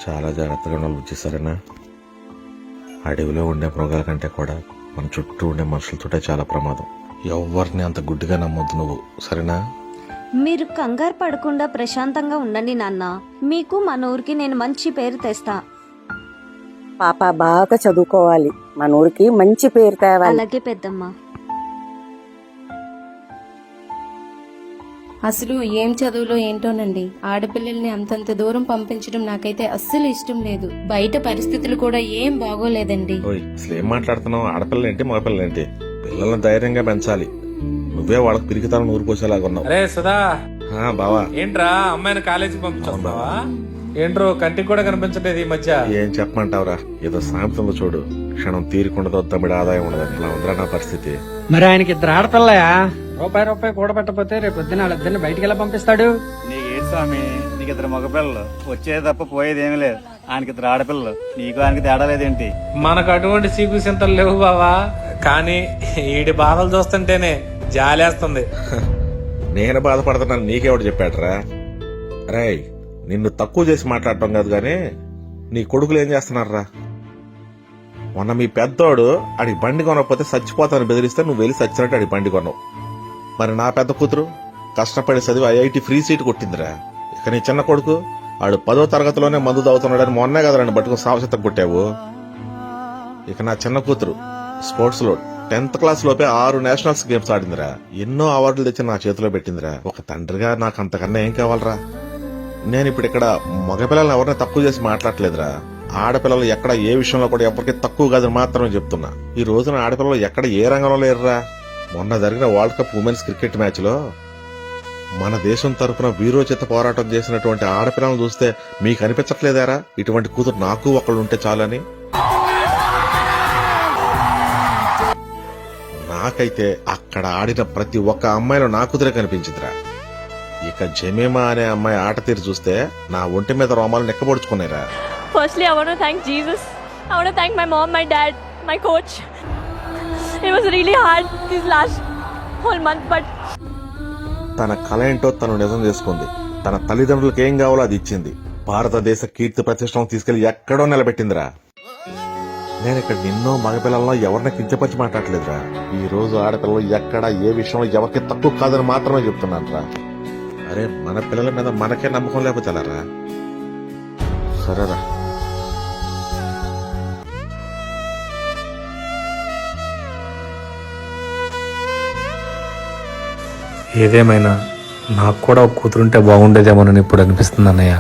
చాలా జాగ్రత్తగా ఉండాలి బుజ్జి, సరేనా? అడవిలో ఉండే మృగాల కంటే కూడా మన చుట్టూ ఉండే మనుషులతోటే చాలా ప్రమాదం. ఎవరిని అంత గుడ్డిగా నమ్మొద్దు నువ్వు, సరేనా? మీరు కంగారు పడకుండా ప్రశాంతంగా ఉండండి నాన్న. మీకు మన ఊరికి నేను మంచి పేరు తెస్తా. పాప బాగా చదువుకోవాలి, మన ఊరికి మంచి పేరు తేవాలి. అలాగే పెద్దమ్మ. అసలు ఏం చదువులో ఏంటోనండి, ఆడపిల్లల్ని అంతంత దూరం పంపించడం నాకైతే అస్సలు ఇష్టం లేదు. బయట పరిస్థితులు కూడా ఏం బాగోలేదండి. ఓయ్, అసలు ఏం మాట్లాడుతున్నావు? ఆడపిల్లలేంటి మగపిల్లలేంటి? పిల్లల్ని ధైర్యంగా పెంచాలి. నువ్వే వాళ్ళకి పిరికితనం నూరు పోసేలాగా ఉన్నావు. అరే సుధా, బావా ఏంట్రా అమ్మాయిని కాలేజీకి పంపించావా? ఏంట్రో కంటికి కూడా కనిపించలేదు ఈ మధ్య. ఏం చెప్పమంటావురా? ఏదో సామెతలో చూడు, క్షణం తీరుకుండదో తమిడి ఆదాయం ఉండదు. అట్లా ఉందిరా నా పరిస్థితి. మరి ఆయనకి ఇద్దరు ఆడపిల్లయా? రూపాయి కూడబెట్టకపోతే రేపు పొద్దున వాళ్ళిద్దరిని బయటికి ఎలా పంపిస్తాడు? నీకేంటి స్వామి, నీకు ఇద్దరు మగపిల్లలు, వచ్చేది తప్ప పోయేది ఏమీ లేదు. ఆయనకి ఇద్దరు ఆడపిల్లలు, నీకు ఆయనకి తేడా లేదేంటి? మనకు అటువంటి సీకు సింతలు లేవు బావా, కానీ ఈడి బాధలు చూస్తుంటేనే జాలేస్తుంది. నేను బాధపడుతున్నాను, నీకెవడు చెప్పాడరా? రేయ్, నిన్ను తక్కువ చేసి మాట్లాడటం కాదు గానీ నీ కొడుకులు ఏం చేస్తున్నారా? మొన్న మీ పెద్దోడు అడిగి బండి కొనకపోతే చచ్చిపోతాను బెదిరిస్తే నువ్వు వెళ్ళి చచ్చినట్టు అడిగి బండి కొన్నావు. మరి నా పెద్ద కూతురు కష్టపడి చదివి ఐఐటి ఫ్రీ సీట్ కొట్టిందిరా. ఇక నీ చిన్న కొడుకు ఆడు 10వ తరగతిలోనే మందు తాగుతున్నాడని మొన్నే కదా నన్ను పట్టుకుని సావశత కొట్టావు. ఇక నా చిన్న కూతురు స్పోర్ట్స్ లో 10th క్లాస్ లోపే 6 నేషనల్స్ గేమ్స్ ఆడిందిరా. ఎన్నో అవార్డులు తెచ్చి నా చేతిలో పెట్టిందిరా. ఒక తండ్రిగా నాకు అంతకన్నా ఏం కావాలరా? నేను ఇప్పుడు ఇక్కడ మగపిల్లల్ని ఎవరిని తక్కువ చేసి మాట్లాడలేదురా. ఆడపిల్లలు ఎక్కడ ఏ విషయంలో కూడా ఎవరికి తక్కువ కాదని మాత్రమే చెప్తున్నా. ఈ రోజున ఆడపిల్లలు ఎక్కడ ఏ రంగంలో లేరురా. మొన్న జరిగిన world cup women's cricket match లో మన దేశం తరఫున వీరోచిత పోరాటం చేసినటువంటి ఆడపిల్లలను చూస్తే మీకు అనిపించట్లేదారా ఇటువంటి కూతురు నాకు ఒకళ్ళు ఉంటే చాలని? నాకైతే అక్కడ ఆడిన ప్రతి ఒక్క అమ్మాయిలో నా కుదిరే కనిపించిందిరా. ఇక జమీమా అనే అమ్మాయి ఆట తీరు చూస్తే నా ఒంటి మీద రోమాలు నెక్కబొడుచుకున్నాయిరా. Firstly, I want to thank Jesus. I want to thank my mom, my dad, my coach. It was really hard this last whole month, but తన కళ ఏంటో తను నిజం చేసుకుంది. తన తల్లిదండ్రులకు ఏం కావాలో అది ఇచ్చింది. భారతదేశ కీర్తి ప్రతిష్టను తీసుకెళ్లి ఎక్కడో నిలబెట్టిందిరా. నేను ఇక్కడ నిన్నో మగపిల్లల్లో ఎవరిని కించపరిచి మాట్లాడలేదురా. ఈ రోజు ఆడపిల్లలు ఎక్కడ ఏ విషయంలో ఎవరికి తక్కువ కాదని మాత్రమే చెప్తున్నానురా. అరే, మన పిల్లల మీద మనకే నమ్మకం లేకపోతే ఎలారా? సరేరా. ఏదేమైనా నాకు కూడా ఒక కూతురుంటే బాగుండేదేమోనని ఇప్పుడు అనిపిస్తుంది అన్నయ్య.